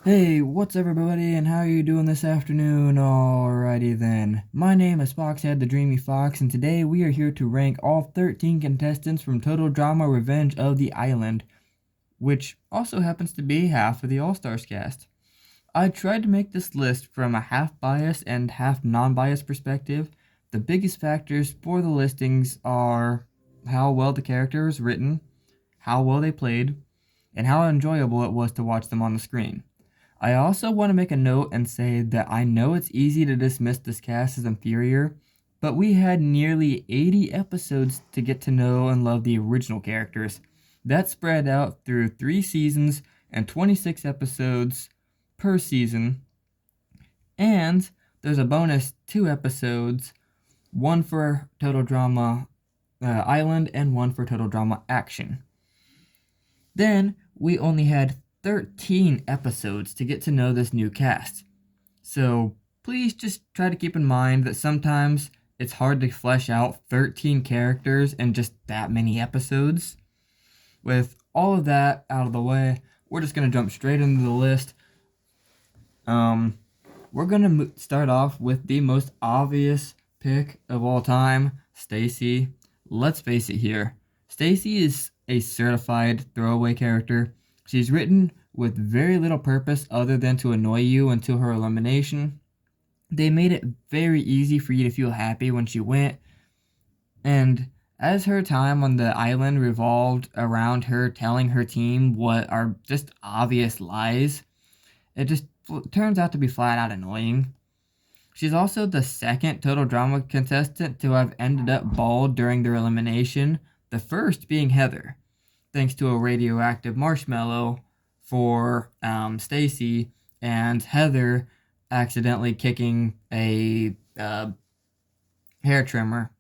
Hey, what's up everybody, and how are you doing this afternoon? Alrighty then. My name is Foxhead the Dreamy Fox, and today we are here to rank all 13 contestants from Total Drama Revenge of the Island, which also happens to be half of the All-Stars cast. I tried to make this list from a half bias and half non-bias perspective. The biggest factors for the listings are how well the character is written, how well they played, and how enjoyable it was to watch them on the screen. I also want to make a note and say that I know it's easy to dismiss this cast as inferior, but we had nearly 80 episodes to get to know and love the original characters. That spread out through 3 seasons and 26 episodes per season, and there's a bonus 2 episodes, one for Total Drama Island and one for Total Drama Action. Then we only had 13 episodes to get to know this new cast. So please just try to keep in mind that sometimes it's hard to flesh out 13 characters in just that many episodes. With all of that out of the way, we're just going to jump straight into the list. We're going to start off with the most obvious pick of all time, Stacy. Let's face it here. Stacy is a certified throwaway character. She's written with very little purpose other than to annoy you until her elimination. They made it very easy for you to feel happy when she went, and as her time on the island revolved around her telling her team what are just obvious lies, it just turns out to be flat out annoying. She's also the second Total Drama contestant to have ended up bald during their elimination, the first being Heather, thanks to a radioactive marshmallow for Stacy, and Heather accidentally kicking a hair trimmer.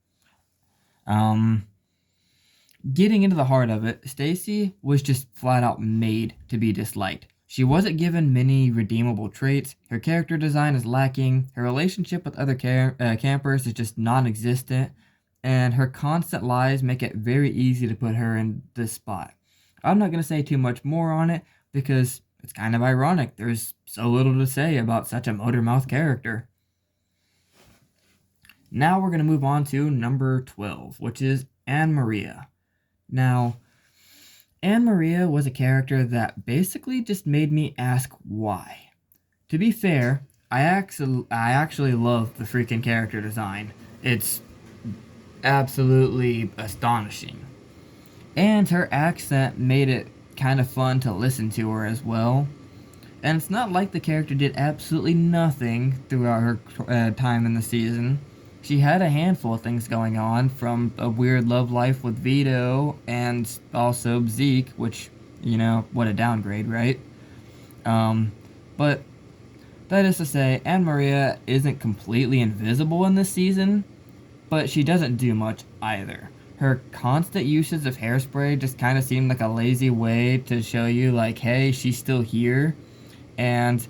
Getting into the heart of it, Stacy was just flat out made to be disliked. She wasn't given many redeemable traits, her character design is lacking, her relationship with other campers is just non-existent, and her constant lies make it very easy to put her in this spot. I'm not going to say too much more on it because it's kind of ironic. There's so little to say about such a motor-mouth character. Now we're going to move on to number 12, which is Anne Maria. Now, Anne Maria was a character that basically just made me ask why. To be fair, I actually love the freaking character design. It's absolutely astonishing. And her accent made it kind of fun to listen to her as well. And it's not like the character did absolutely nothing throughout her time in the season. She had a handful of things going on, from a weird love life with Vito and also Zeke, which, what a downgrade, right? But that is to say, Anne Maria isn't completely invisible in this season, but she doesn't do much either. Her constant uses of hairspray just kind of seemed like a lazy way to show you, like, hey, she's still here. And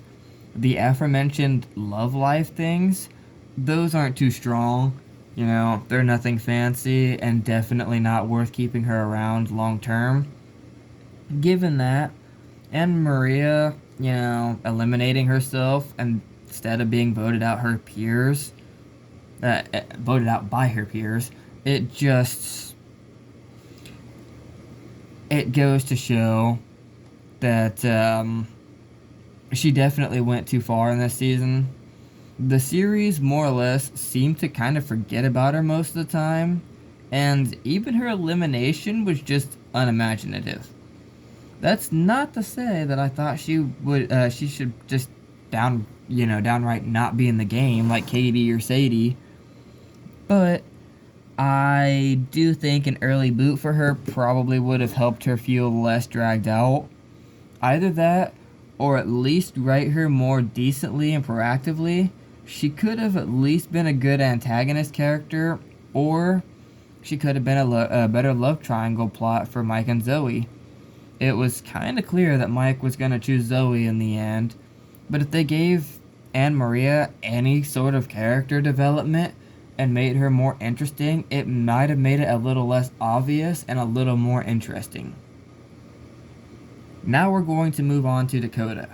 the aforementioned love life things, those aren't too strong. They're nothing fancy and definitely not worth keeping her around long term. Given that, Anne Maria, eliminating herself and instead of being voted out voted out by her peers, it goes to show that she definitely went too far in this season. The series more or less seemed to kind of forget about her most of the time, and even her elimination was just unimaginative. That's not to say that I thought she should just downright not be in the game like Katie or Sadie, but I do think an early boot for her probably would have helped her feel less dragged out. Either that, or at least write her more decently and proactively. She could have at least been a good antagonist character, or she could have been a better love triangle plot for Mike and Zoe. It was kind of clear that Mike was going to choose Zoe in the end, but if they gave Anne Maria any sort of character development and made her more interesting, it might have made it a little less obvious and a little more interesting. Now we're going to move on to Dakota.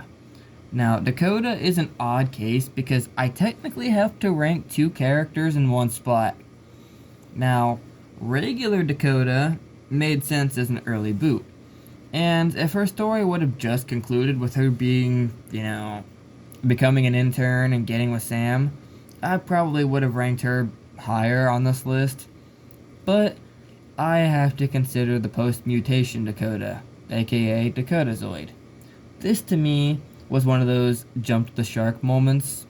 Now, Dakota is an odd case because I technically have to rank two characters in one spot. Now, regular Dakota made sense as an early boot. And if her story would have just concluded with her being, becoming an intern and getting with Sam, I probably would have ranked her higher on this list. But I have to consider the post mutation Dakota, aka Dakotazoid. This to me was one of those jumped the shark moments.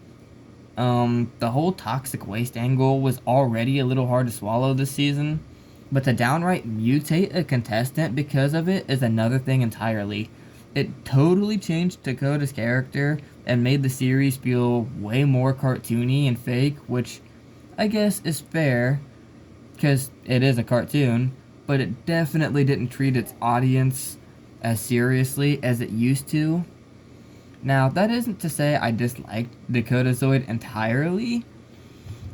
The whole toxic waste angle was already a little hard to swallow this season, but to downright mutate a contestant because of it is another thing entirely. It totally changed Dakota's character and made the series feel way more cartoony and fake, which I guess is fair because it is a cartoon, but it definitely didn't treat its audience as seriously as it used to. Now, that isn't to say I disliked Dakota Zoid entirely.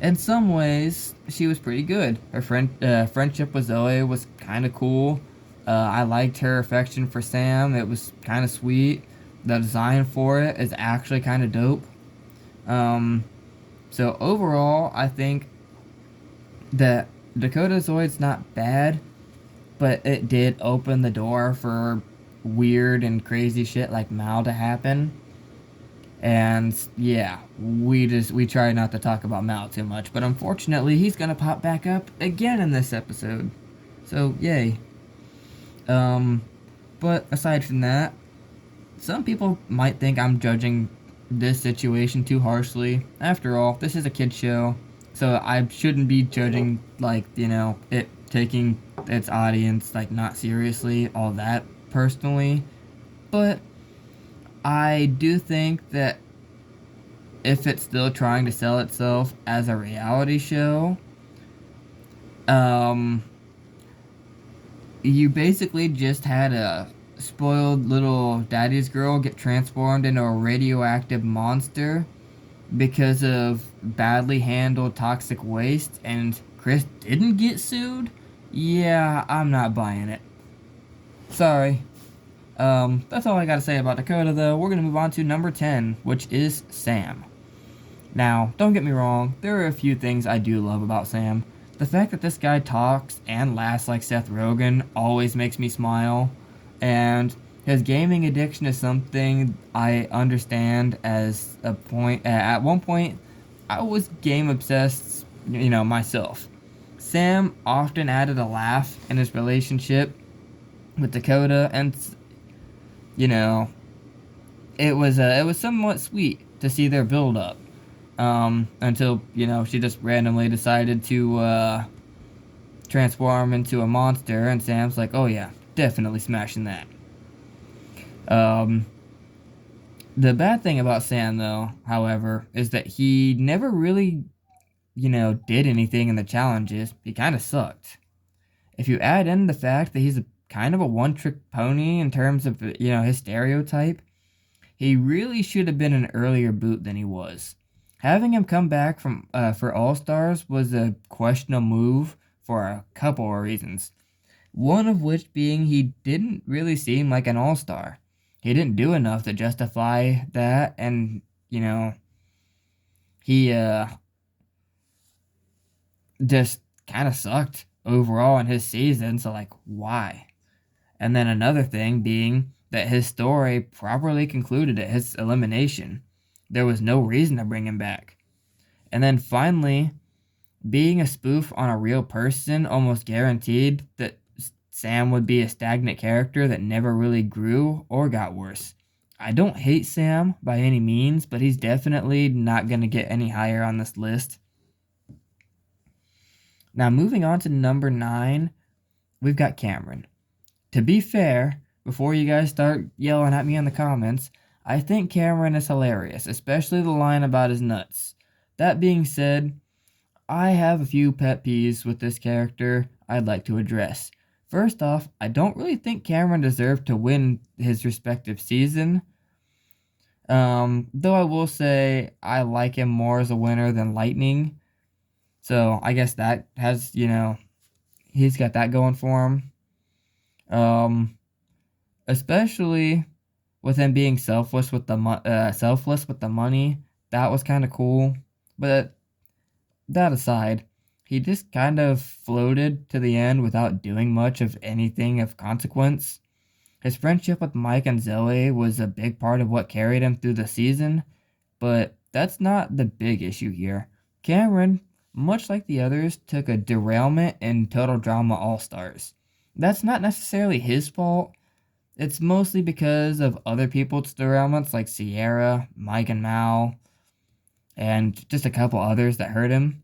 In some ways, she was pretty good. Her friendship with Zoe was kind of cool. I liked her affection for Sam. It was kind of sweet. The design for it is actually kind of dope. Um, so overall, I think that Dakota Zoid's not bad, but it did open the door for weird and crazy shit like Mal to happen. And yeah, we try not to talk about Mal too much, but unfortunately he's gonna pop back up again in this episode. So yay. Um but aside from that, some people might think I'm judging this situation too harshly. After all, this is a kid show, so I shouldn't be judging like, it taking its audience like not seriously all that personally. But I do think that if it's still trying to sell itself as a reality show, um, you basically just had a spoiled little daddy's girl get transformed into a radioactive monster because of badly handled toxic waste, and Chris didn't get sued? Yeah, I'm not buying it. Sorry. That's all I gotta say about Dakota, though. We're gonna move on to number 10, which is Sam. Now, don't get me wrong, there are a few things I do love about Sam. The fact that this guy talks and laughs like Seth Rogen always makes me smile, and his gaming addiction is something I understand as a point. At one point, I was game obsessed, myself. Sam often added a laugh in his relationship with Dakota, and you know, it was somewhat sweet to see their build up. Until, she just randomly decided to transform into a monster, and Sam's like, oh yeah, definitely smashing that. Um, the bad thing about Sam, though, however, is that he never really, did anything in the challenges. He kind of sucked. If you add in the fact that he's a kind of a one-trick pony in terms of, his stereotype, he really should have been an earlier boot than he was. Having him come back from for All Stars was a questionable move for a couple of reasons. One of which being he didn't really seem like an All Star. He didn't do enough to justify that, and he just kind of sucked overall in his season. So like, why? And then another thing being that his story properly concluded at his elimination. There was no reason to bring him back. And then finally, being a spoof on a real person almost guaranteed that Sam would be a stagnant character that never really grew or got worse. I don't hate Sam by any means, but he's definitely not going to get any higher on this list. Now, moving on to number 9, we've got Cameron. To be fair, before you guys start yelling at me in the comments, I think Cameron is hilarious, especially the line about his nuts. That being said, I have a few pet peeves with this character I'd like to address. First off, I don't really think Cameron deserved to win his respective season. Though I will say I like him more as a winner than Lightning. So I guess that has, he's got that going for him. Especially with him being selfless with the money. That was kind of cool. But that aside, he just kind of floated to the end without doing much of anything of consequence. His friendship with Mike and Zoe was a big part of what carried him through the season, but that's not the big issue here. Cameron, much like the others, took a derailment in Total Drama All Stars. That's not necessarily his fault. It's mostly because of other people's derailments like Sierra, Mike and Mal, and just a couple others that hurt him.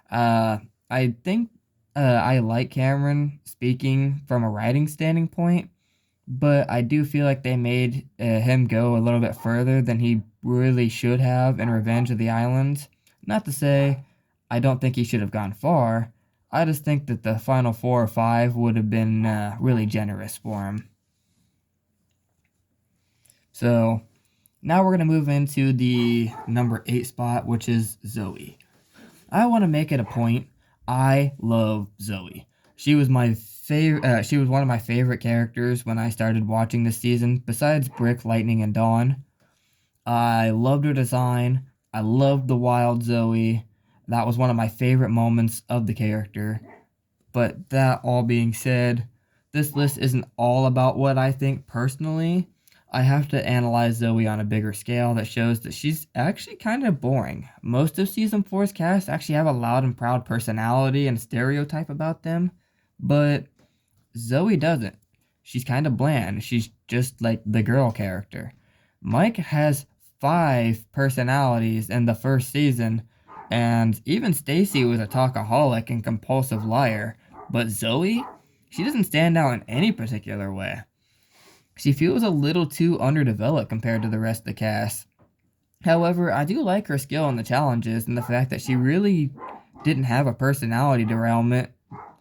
Uh, I think I like Cameron speaking from a writing standing point, but I do feel like they made him go a little bit further than he really should have in Revenge of the Islands. Not to say I don't think he should have gone far. I just think that the final 4 or 5 would have been really generous for him. So now we're going to move into the number 8 spot, which is Zoe. I want to make it a point. I love Zoe. She was my favorite. She was one of my favorite characters when I started watching this season. Besides Brick, Lightning, and Dawn, I loved her design. I loved the wild Zoe. That was one of my favorite moments of the character. But that all being said, this list isn't all about what I think personally. I have to analyze Zoe on a bigger scale that shows that she's actually kind of boring. Most of season 4's cast actually have a loud and proud personality and stereotype about them, but Zoe doesn't. She's kind of bland. She's just like the girl character. Mike has 5 personalities in the first season, and even Stacy was a talkaholic and compulsive liar. But Zoe, she doesn't stand out in any particular way. She feels a little too underdeveloped compared to the rest of the cast. However, I do like her skill in the challenges and the fact that she really didn't have a personality derailment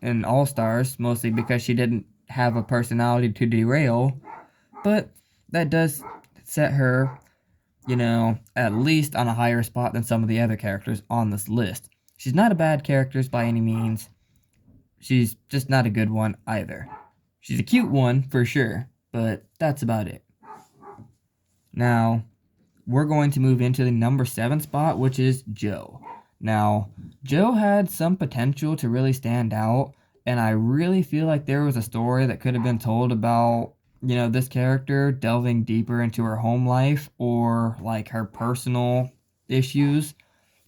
in All Stars, mostly because she didn't have a personality to derail. But that does set her, at least on a higher spot than some of the other characters on this list. She's not a bad character by any means. She's just not a good one either. She's a cute one for sure, but that's about it. Now, we're going to move into the number 7 spot, which is Joe. Now, Joe had some potential to really stand out, and I really feel like there was a story that could have been told about, this character delving deeper into her home life or like her personal issues.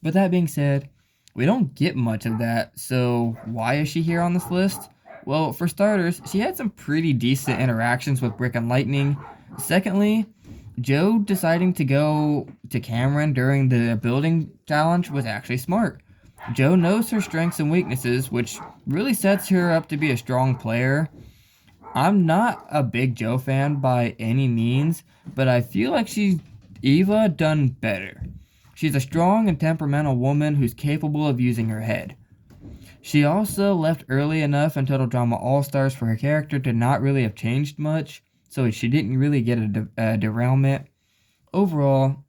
But that being said, we don't get much of that, so why is she here on this list? Well, for starters, she had some pretty decent interactions with Brick and Lightning. Secondly, Joe deciding to go to Cameron during the building challenge was actually smart. Joe knows her strengths and weaknesses, which really sets her up to be a strong player. I'm not a big Joe fan by any means, but I feel like she's Eva done better. She's a strong and temperamental woman who's capable of using her head. She also left early enough in Total Drama All Stars for her character to not really have changed much, so she didn't really get a derailment. Overall,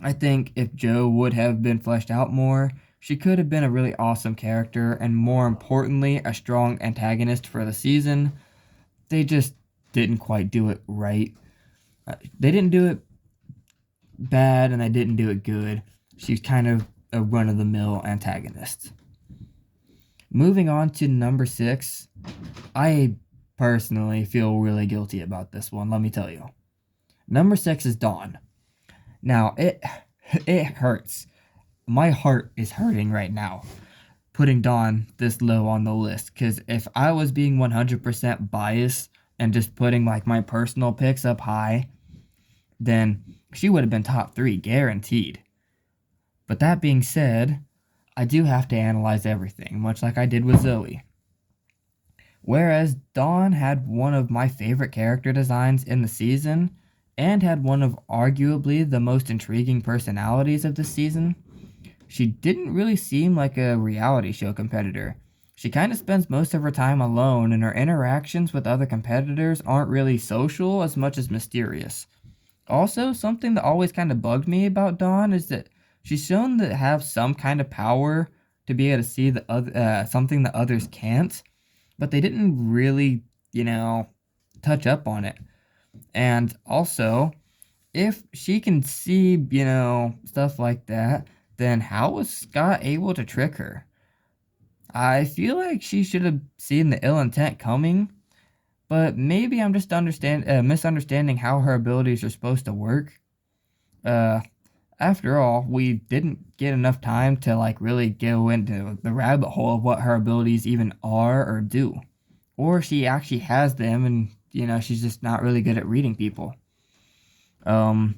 I think if Joe would have been fleshed out more, she could have been a really awesome character and, more importantly, a strong antagonist for the season. They just didn't quite do it right. They didn't do it bad and they didn't do it good. She's kind of a run-of-the-mill antagonist. Moving on to number 6, I personally feel really guilty about this one, let me tell you. Number 6 is Dawn. Now, it hurts. My heart is hurting right now putting Dawn this low on the list, because if I was being 100% biased and just putting like my personal picks up high, then she would have been top 3 guaranteed. But that being said, I do have to analyze everything, much like I did with Zoe. Whereas Dawn had one of my favorite character designs in the season, and had one of arguably the most intriguing personalities of the season, she didn't really seem like a reality show competitor. She kind of spends most of her time alone, and her interactions with other competitors aren't really social as much as mysterious. Also, something that always kind of bugged me about Dawn is that she's shown to have some kind of power to be able to see the something that others can't, but they didn't really, touch up on it. And also, if she can see, stuff like that, then how was Scott able to trick her? I feel like she should have seen the ill intent coming, but maybe I'm just misunderstanding how her abilities are supposed to work. Uh, After all, we didn't get enough time to like really go into the rabbit hole of what her abilities even are or do. Or she actually has them and, she's just not really good at reading people. Um,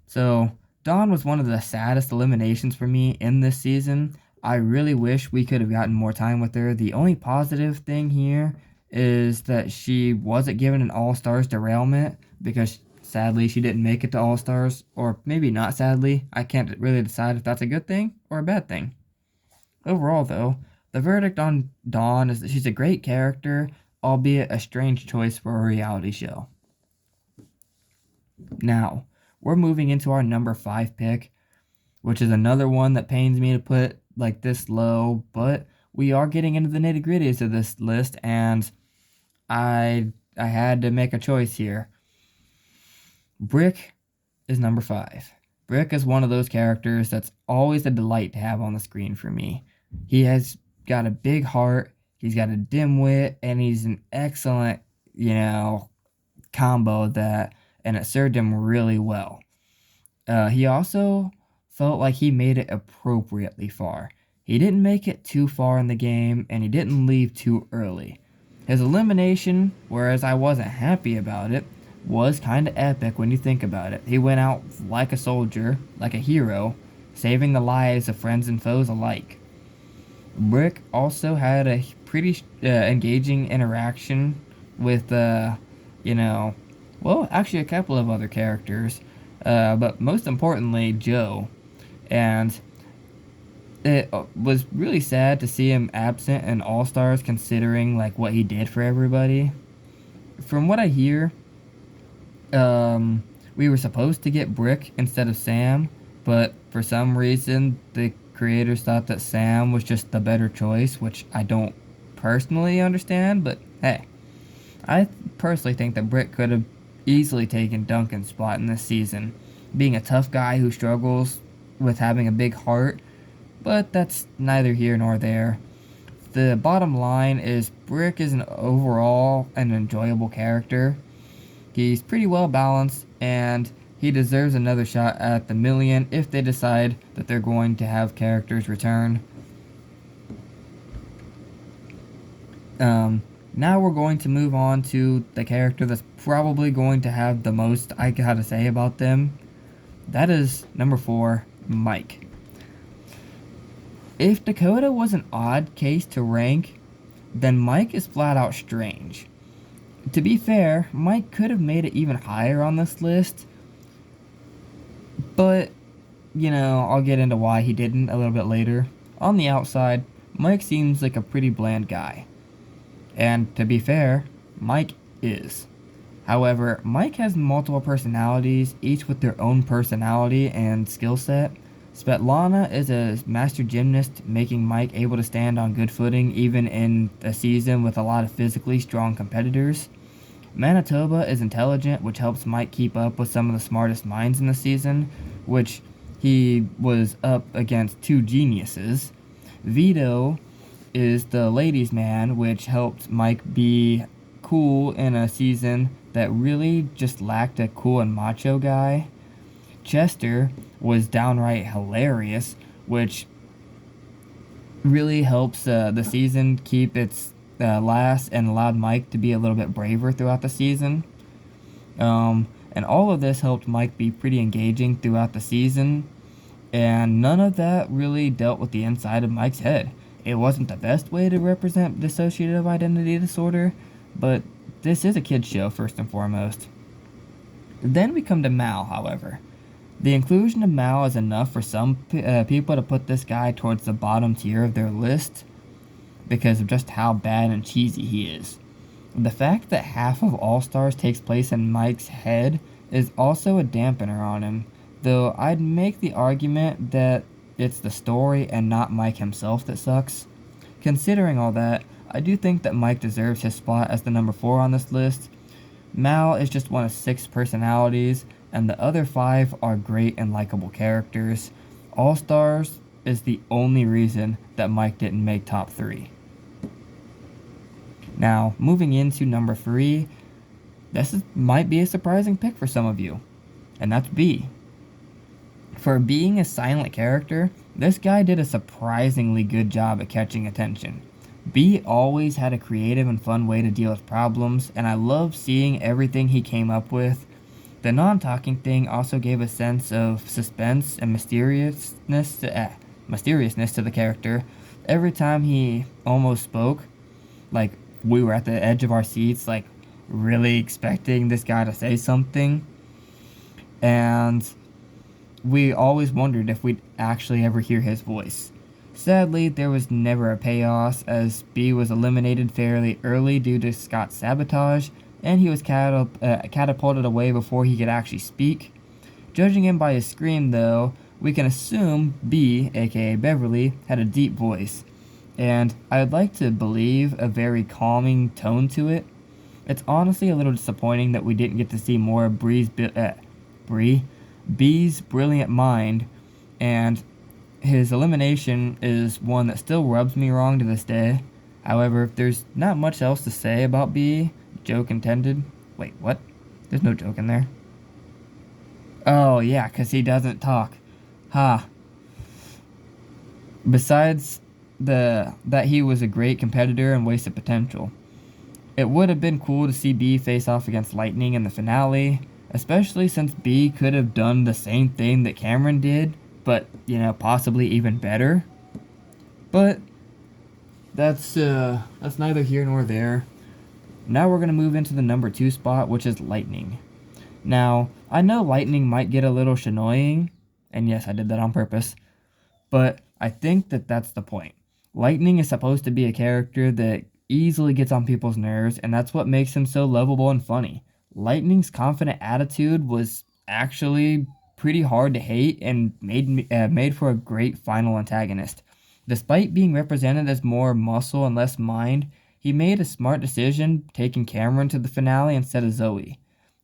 so Dawn was one of the saddest eliminations for me in this season. I really wish we could have gotten more time with her. The only positive thing here is that she wasn't given an All-Stars derailment because sadly she didn't make it to All-Stars, or maybe not sadly. I can't really decide if that's a good thing or a bad thing. Overall, though, the verdict on Dawn is that she's a great character, albeit a strange choice for a reality show. Now, we're moving into our number 5 pick, which is another one that pains me to put like this low, but we are getting into the nitty-gritties of this list, and I had to make a choice here. Brick is number 5. Brick is one of those characters that's always a delight to have on the screen for me. He has got a big heart, he's got a dim wit, and he's an excellent, combo and it served him really well. He also felt like he made it appropriately far. He didn't make it too far in the game, and he didn't leave too early. His elimination, whereas I wasn't happy about it, was kind of epic when you think about it. He went out like a soldier, like a hero, saving the lives of friends and foes alike. Brick also had a pretty engaging interaction with, actually a couple of other characters, but most importantly, Joe. And it was really sad to see him absent in All Stars, considering like what he did for everybody. From what I hear, we were supposed to get Brick instead of Sam, but for some reason the creators thought that Sam was just the better choice, which I don't personally understand. But hey, I personally think that Brick could have easily taken Duncan's spot in this season, being a tough guy who struggles with having a big heart, but that's neither here nor there. The bottom line is Brick is an overall an enjoyable character. He's pretty well balanced, and he deserves another shot at the million if they decide that they're going to have characters return. Now we're going to move on to the character that's probably going to have the most I gotta say about them. That is number 4, Mike. If Dakota was an odd case to rank, then Mike is flat out strange. To be fair, Mike could have made it even higher on this list, but, I'll get into why he didn't a little bit later. On the outside, Mike seems like a pretty bland guy. And to be fair, Mike is. However, Mike has multiple personalities, each with their own personality and skill set. Svetlana is a master gymnast, making Mike able to stand on good footing even in a season with a lot of physically strong competitors. Manitoba is intelligent, which helps Mike keep up with some of the smartest minds in the season, which he was up against 2 geniuses. Vito is the ladies' man, which helped Mike be cool in a season that really just lacked a cool and macho guy. Chester was downright hilarious, which really helps the season keep its last and allowed Mike to be a little bit braver throughout the season. And all of this helped Mike be pretty engaging throughout the season, and none of that really dealt with the inside of Mike's head. It wasn't the best way to represent dissociative identity disorder, but this is a kid's show first and foremost. Then we come to Mal, however. The inclusion of Mal is enough for some people to put this guy towards the bottom tier of their list because of just how bad and cheesy he is. The fact that half of All Stars takes place in Mike's head is also a dampener on him, though I'd make the argument that it's the story and not Mike himself that sucks. Considering all that, I do think that Mike deserves his spot as the number 4 on this list. Mal is just one of 6 personalities, and the other 5 are great and likable characters. All Stars is the only reason that Mike didn't make top 3. Now, moving into number 3, might be a surprising pick for some of you, and that's B. For being a silent character, this guy did a surprisingly good job at catching attention. B always had a creative and fun way to deal with problems, and I loved seeing everything he came up with. The non-talking thing also gave a sense of suspense and mysteriousness to the character. Every time he almost spoke, like we were at the edge of our seats, like really expecting this guy to say something, and we always wondered if we'd actually ever hear his voice. Sadly, there was never a payoff, as B was eliminated fairly early due to Scott's sabotage, and he was catapulted away before he could actually speak. Judging him by his scream, though, we can assume B, aka Beverly, had a deep voice, and I'd like to believe a very calming tone to it. It's honestly a little disappointing that we didn't get to see more of B's brilliant mind, and his elimination is one that still rubs me wrong to this day. However, there's not much else to say about B, joke intended. Wait, what? There's no joke in there. Oh, yeah, because he doesn't talk. Ha. Besides that he was a great competitor and wasted potential. It would have been cool to see B face off against Lightning in the finale, especially since B could have done the same thing that Cameron did, but, possibly even better. But that's neither here nor there. Now we're going to move into the number 2 spot, which is Lightning. Now, I know Lightning might get a little annoying, and yes, I did that on purpose, but I think that that's the point. Lightning is supposed to be a character that easily gets on people's nerves, and that's what makes him so lovable and funny. Lightning's confident attitude was actually pretty hard to hate and made for a great final antagonist. Despite being represented as more muscle and less mind, he made a smart decision taking Cameron to the finale instead of Zoe.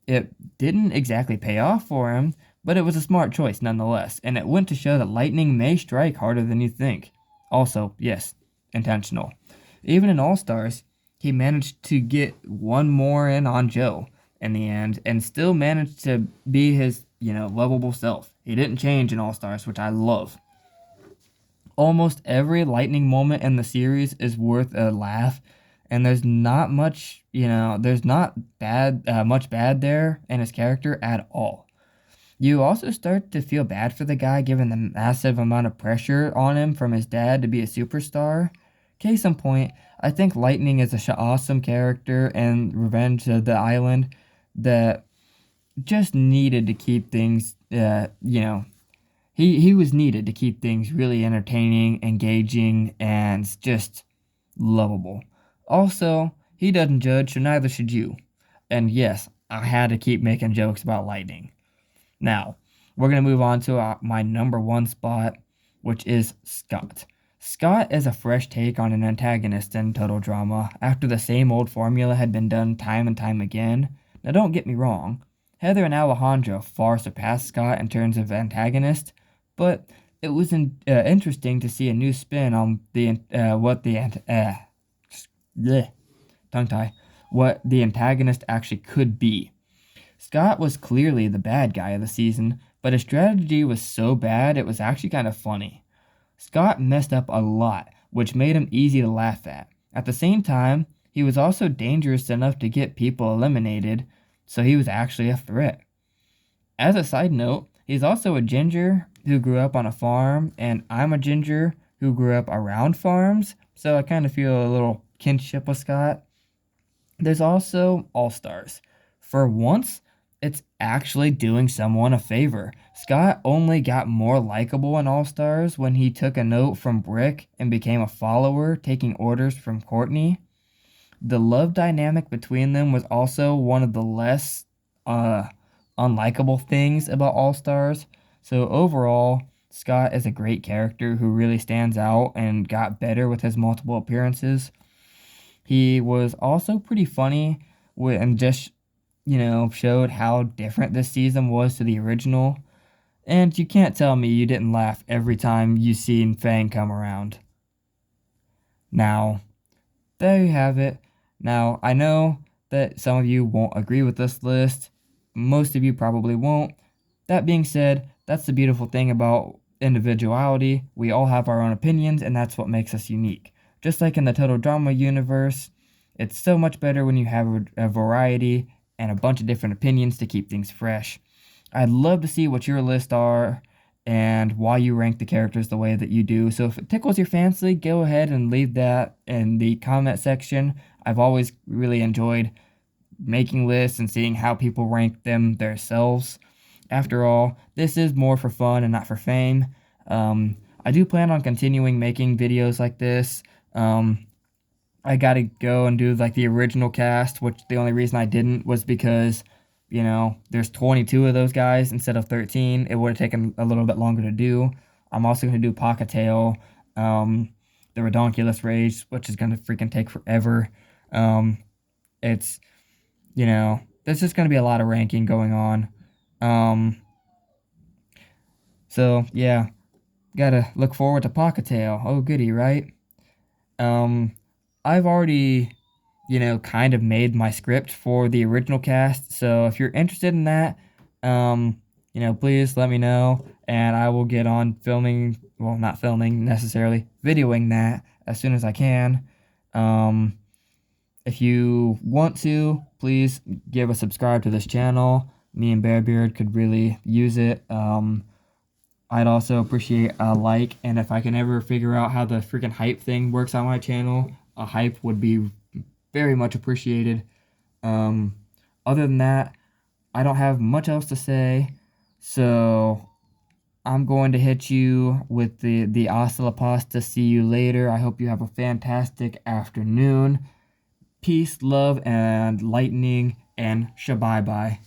It didn't exactly pay off for him, but it was a smart choice nonetheless, and it went to show that Lightning may strike harder than you think. Also, yes, intentional. Even in All-Stars, he managed to get one more in on Joe in the end, and still managed to be his, lovable self. He didn't change in All-Stars, which I love. Almost every Lightning moment in the series is worth a laugh, and there's not much, there's not much bad there in his character at all. You also start to feel bad for the guy given the massive amount of pressure on him from his dad to be a superstar. Case in point, I think Lightning is a awesome character in Revenge of the Island that just needed to keep things, he was needed to keep things really entertaining, engaging, and just lovable. Also, he doesn't judge, so neither should you. And yes, I had to keep making jokes about Lightning. Now, we're going to move on to my number 1 spot, which is Scott. Scott is a fresh take on an antagonist in Total Drama, after the same old formula had been done time and time again. Now, don't get me wrong, Heather and Alejandro far surpassed Scott in terms of antagonist, but it was interesting to see a new spin on what the antagonist actually could be. Scott was clearly the bad guy of the season, but his strategy was so bad it was actually kind of funny. Scott messed up a lot, which made him easy to laugh at. At the same time, he was also dangerous enough to get people eliminated, so he was actually a threat. As a side note, he's also a ginger who grew up on a farm, and I'm a ginger who grew up around farms, so I kind of feel a little kinship with Scott. There's also All-Stars. For once, it's actually doing someone a favor. Scott only got more likable in All-Stars when he took a note from Brick and became a follower, taking orders from Courtney. The love dynamic between them was also one of the less unlikable things about All-Stars. So overall, Scott is a great character who really stands out and got better with his multiple appearances. He was also pretty funny and just showed how different this season was to the original. And you can't tell me you didn't laugh every time you seen Fang come around. Now, there you have it. Now, I know that some of you won't agree with this list. Most of you probably won't. That being said, that's the beautiful thing about individuality. We all have our own opinions, and that's what makes us unique. Just like in the Total Drama universe, it's so much better when you have a variety and a bunch of different opinions to keep things fresh. I'd love to see what your lists are and why you rank the characters the way that you do. So if it tickles your fancy, go ahead and leave that in the comment section. I've always really enjoyed making lists and seeing how people rank them themselves. After all, this is more for fun and not for fame. I do plan on continuing making videos like this. I gotta go and do like the original cast, which the only reason I didn't was because, there's 22 of those guys instead of 13. It would have taken a little bit longer to do. I'm also gonna do Pocketail, the Redonkulous Rage, which is gonna freaking take forever. It's, there's just gonna be a lot of ranking going on. So yeah, gotta look forward to Pocketail. Oh goody, right? I've already, kind of made my script for the original cast. So if you're interested in that, please let me know and I will get on filming, well, not filming necessarily, videoing that as soon as I can. If you want to, please give a subscribe to this channel. Me and Bearbeard could really use it. I'd also appreciate a like, and if I can ever figure out how the freaking hype thing works on my channel, a hype would be very much appreciated. Other than that, I don't have much else to say, so I'm going to hit you with the hasta la pasta. See you later. I hope you have a fantastic afternoon. Peace, love, and lightning, and shabye-bye.